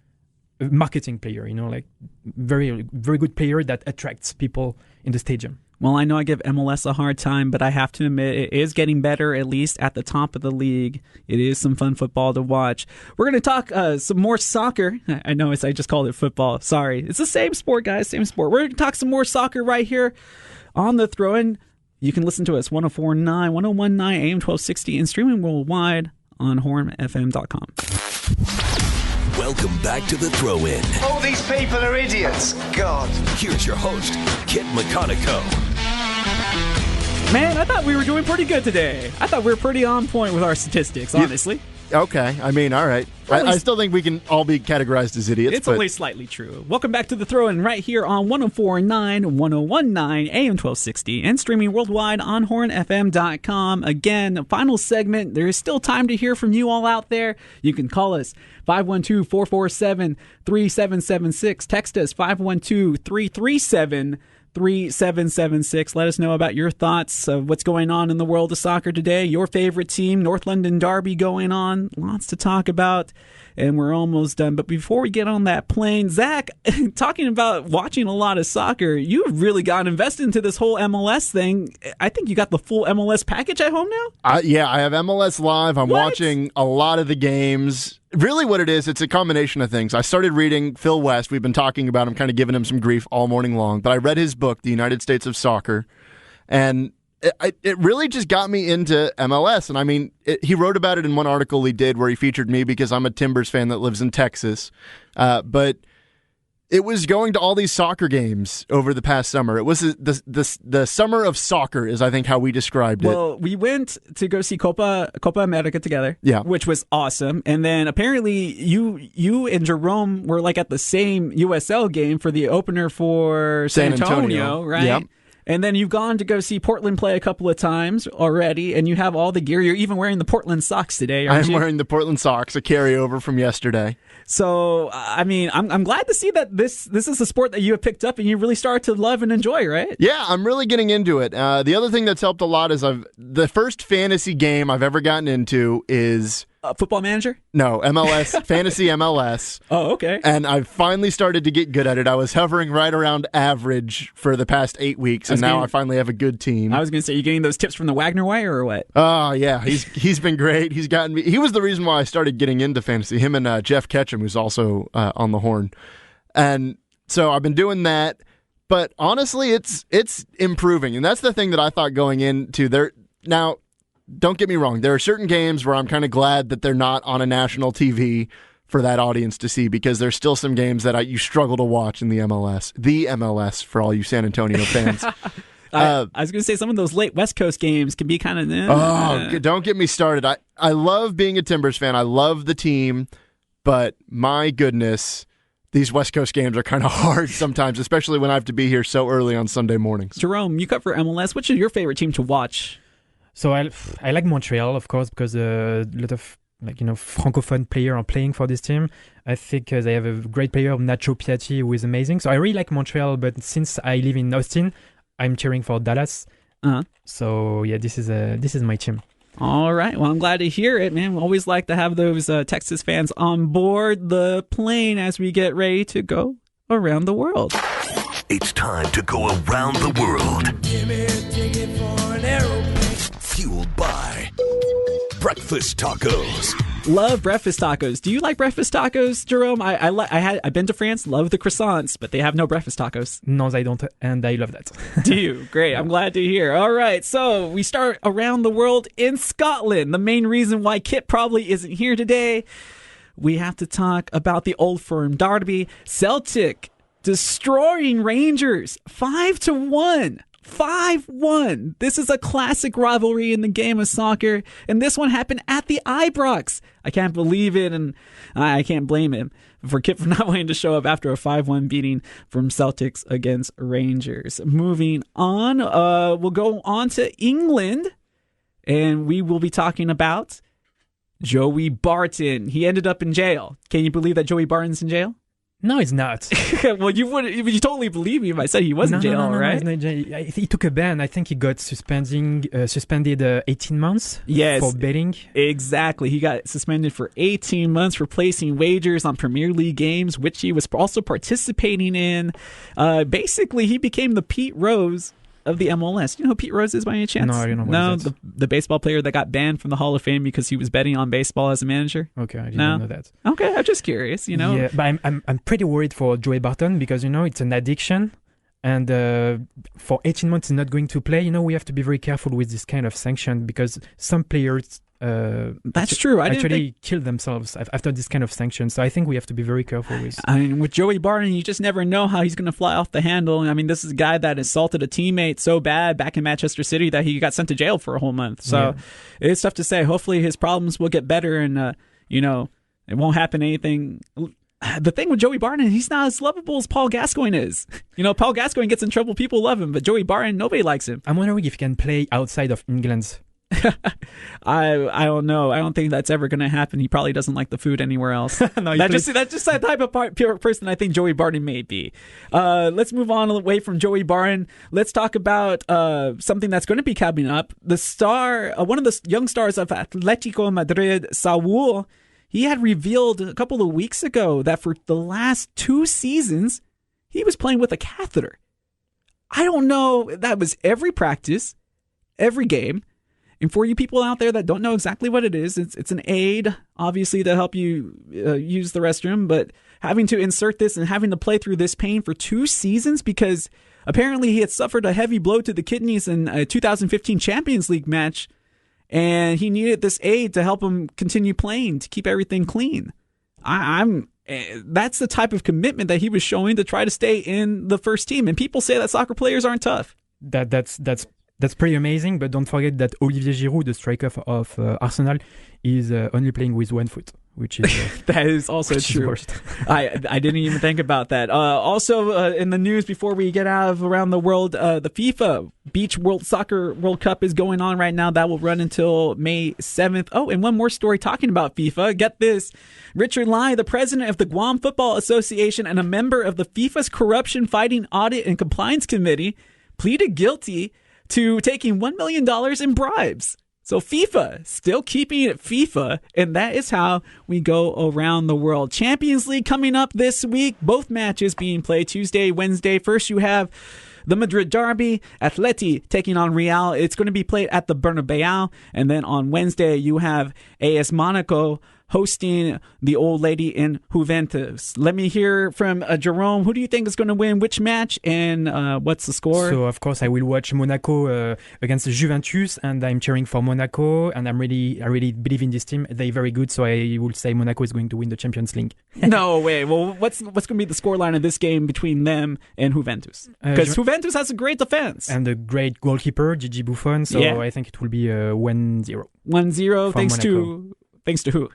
a marketing player, like very, very good player that attracts people in the stadium. Well, I know I give MLS a hard time, but I have to admit it is getting better, at least at the top of the league. It is some fun football to watch. We're going to talk some more soccer. I know I just called it football. Sorry. It's the same sport, guys, same sport. We're going to talk some more soccer right here on The Throw-In. You can listen to us 104.9, 101.9, AM 1260, and streaming worldwide on hornfm.com. Welcome back to The Throw-In. Oh, these people are idiots. God. Here's your host, Kit McConico. Man, I thought we were doing pretty good today. I thought we were pretty on point with our statistics, honestly. Okay. I mean, all right. I still think we can all be categorized as idiots. It's only slightly true. Welcome back to The Throw-In right here on 104.9, 101.9, AM 1260, and streaming worldwide on hornfm.com. Again, final segment. There is still time to hear from you all out there. You can call us 512-447-3776. Text us 512-337-3776. Let us know about your thoughts of what's going on in the world of soccer today. Your favorite team, North London Derby going on. Lots to talk about, and we're almost done. But before we get on that plane, Zach, talking about watching a lot of soccer, you've really gotten invested into this whole MLS thing. I think you got the full MLS package at home now? Yeah, I have MLS Live. I'm watching a lot of the games. Really what it is, it's a combination of things. I started reading Phil West. We've been talking about him, kind of giving him some grief all morning long. But I read his book, The United States of Soccer, and it really just got me into MLS. And I mean, he wrote about it in one article he did where he featured me because I'm a Timbers fan that lives in Texas. But it was going to all these soccer games over the past summer. It was the summer of soccer is, I think, how we described it. Well, we went to go see Copa America together, which was awesome. And then apparently you and Jerome were like at the same USL game for the opener for San Antonio, right? Yep. And then you've gone to go see Portland play a couple of times already, and you have all the gear. You're even wearing the Portland socks today, aren't you? I'm wearing the Portland socks, a carryover from yesterday. So, I mean, I'm glad to see that this is a sport that you have picked up and you really started to love and enjoy, right? Yeah, I'm really getting into it. The other thing that's helped a lot is the first fantasy game I've ever gotten into is... Football Manager? No, MLS, Fantasy MLS. Oh, okay. And I've finally started to get good at it. I was hovering right around average for the past 8 weeks, and now I finally have a good team. I was going to say, you getting those tips from the Wagner way or what? Oh, yeah. He's been great. He's gotten me. He was the reason why I started getting into fantasy. Him and Jeff Ketchum, who's also on the horn. And so I've been doing that. But honestly, it's improving. And that's the thing that I thought going into there. Now, don't get me wrong. There are certain games where I'm kind of glad that they're not on a national TV for that audience to see, because there's still some games that you struggle to watch in the MLS. The MLS for all you San Antonio fans. I was going to say some of those late West Coast games can be kind of... don't get me started. I love being a Timbers fan. I love the team, but my goodness, these West Coast games are kind of hard sometimes, especially when I have to be here so early on Sunday mornings. Jerome, you cover MLS. Which is your favorite team to watch? So I like Montreal, of course, because a lot of francophone players are playing for this team. I think they have a great player, Nacho Piatti, who is amazing. So I really like Montreal, but since I live in Austin, I'm cheering for Dallas. So yeah, this is my team. All right. Well, I'm glad to hear it, man. We always like to have those Texas fans on board the plane as we get ready to go around the world. It's time to go around the world. Give me a ticket for an aeroplane. Fueled by breakfast tacos. Love breakfast tacos. Do you like breakfast tacos, Jerome? I've been to France, love the croissants, but they have no breakfast tacos. No, they don't, and I love that. Do you? Great. I'm glad to hear. All right, so we start around the world in Scotland. The main reason why Kit probably isn't here today, we have to talk about the Old Firm derby. Celtic destroying Rangers 5-1. 5-1. This is a classic rivalry in the game of soccer, and this one happened at the Ibrox. I can't believe it, and I can't blame him for Kit for not wanting to show up after a 5-1 beating from Celtics against Rangers. Moving on, we'll go on to England, and we will be talking about Joey Barton. He ended up in jail. Can you believe that Joey Barton's in jail? No, it's not. Well, you totally believe me if I said he was in jail, right? No, he took a ban. I think he got suspended 18 months for betting. Exactly. He got suspended for 18 months for placing wagers on Premier League games, which he was also participating in. Basically, he became the Pete Rose of the MLS. You know who Pete Rose is by any chance? No, I don't know what is that. The baseball player that got banned from the Hall of Fame because he was betting on baseball as a manager. Okay, I didn't know that. Okay, I'm just curious, Yeah, but I'm pretty worried for Joey Barton because, it's an addiction. And for 18 months, he's not going to play. We have to be very careful with this kind of sanction because some players that's true. I actually kill themselves after this kind of sanction. So I think we have to be very careful with. I mean, with Joey Barton, you just never know how he's going to fly off the handle. I mean, this is a guy that assaulted a teammate so bad back in Manchester City that he got sent to jail for a whole month. So it's tough to say. Hopefully his problems will get better and, it won't happen anything. The thing with Joey Barton, he's not as lovable as Paul Gascoigne is. Paul Gascoigne gets in trouble, people love him, but Joey Barton, nobody likes him. I'm wondering if he can play outside of England. I don't know. I don't think that's ever going to happen. He probably doesn't like the food anywhere else. That's just the type of person I think Joey Barton may be. Let's move on away from Joey Barton. Let's talk about something that's going to be coming up. The star, one of the young stars of Atletico Madrid, Saúl, he had revealed a couple of weeks ago that for the last 2 seasons, he was playing with a catheter. I don't know. That was every practice, every game. And for you people out there that don't know exactly what it is, it's an aid, obviously, to help you use the restroom. But having to insert this and having to play through this pain for 2 seasons because apparently he had suffered a heavy blow to the kidneys in a 2015 Champions League match. And he needed this aid to help him continue playing, to keep everything clean. That's the type of commitment that he was showing to try to stay in the first team. And people say that soccer players aren't tough. That's pretty amazing, but don't forget that Olivier Giroud, the striker of Arsenal, is only playing with 1 foot, which is that is also true. I didn't even think about that. Also, in the news before we get out of around the world, the FIFA Beach Soccer World Cup is going on right now. That will run until May 7th. Oh, and one more story talking about FIFA. Get this. Richard Lai, the president of the Guam Football Association and a member of the FIFA's Corruption Fighting Audit and Compliance Committee, pleaded guilty to taking $1 million in bribes. So FIFA, still keeping it FIFA, and that is how we go around the world. Champions League coming up this week, both matches being played Tuesday, Wednesday. First you have the Madrid Derby, Atleti taking on Real. It's going to be played at the Bernabeu. And then on Wednesday you have AS Monaco hosting the old lady in Juventus. Let me hear from Jerome. Who do you think is going to win which match, and what's the score? So, of course, I will watch Monaco against Juventus, and I'm cheering for Monaco, and I really believe in this team. They're very good, so I will say Monaco is going to win the Champions League. No way. Well, what's going to be the scoreline of this game between them and Juventus? Because Juventus has a great defense. And a great goalkeeper, Gigi Buffon, so I think it will be 1-0. 1-0, thanks Monaco. to who?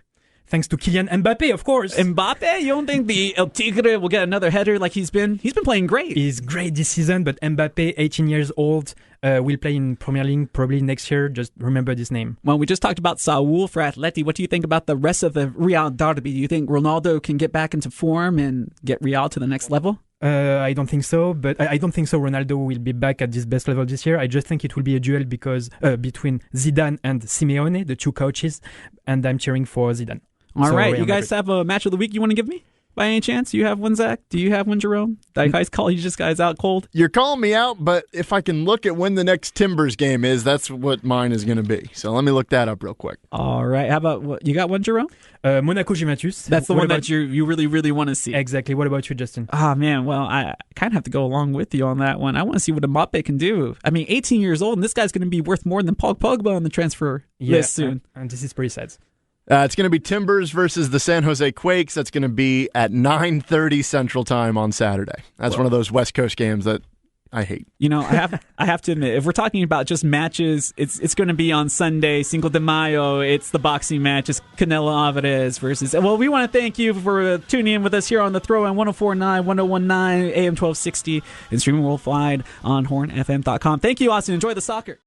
Thanks to Kylian Mbappe, of course. Mbappe? You don't think the El Tigre will get another header like he's been? He's been playing great. He's great this season, but Mbappe, 18 years old, will play in Premier League probably next year. Just remember this name. Well, we just talked about Saul for Atleti. What do you think about the rest of the Real derby? Do you think Ronaldo can get back into form and get Real to the next level? I don't think so, but I don't think so. Ronaldo will be back at his best level this year. I just think it will be a duel between Zidane and Simeone, the two coaches, and I'm cheering for Zidane. All right, you guys have a match of the week you want to give me? By any chance? You have one, Zach? Do you have one, Jerome? Did I guys call you just guys out cold? You're calling me out, but if I can look at when the next Timbers game is, that's what mine is going to be. So let me look that up real quick. All right. How about, you got one, Jerome? Monaco Juventus. That's the one that you really, really want to see. Exactly. What about you, Justin? Ah, man. Well, I kind of have to go along with you on that one. I want to see what Mbappe can do. I mean, 18 years old, and this guy's going to be worth more than Paul Pogba on the transfer list soon. And this is pretty sad. It's going to be Timbers versus the San Jose Quakes. That's going to be at 9:30 Central Time on Saturday. That's one of those West Coast games that I hate. You know, I have to admit, if we're talking about just matches, it's going to be on Sunday, Cinco de Mayo. It's the boxing match. It's Canelo Alvarez versus. Well, we want to thank you for tuning in with us here on the Throw-In 104.9, 101.9, AM 1260, and streaming worldwide on hornfm.com. Thank you, Austin. Enjoy the soccer.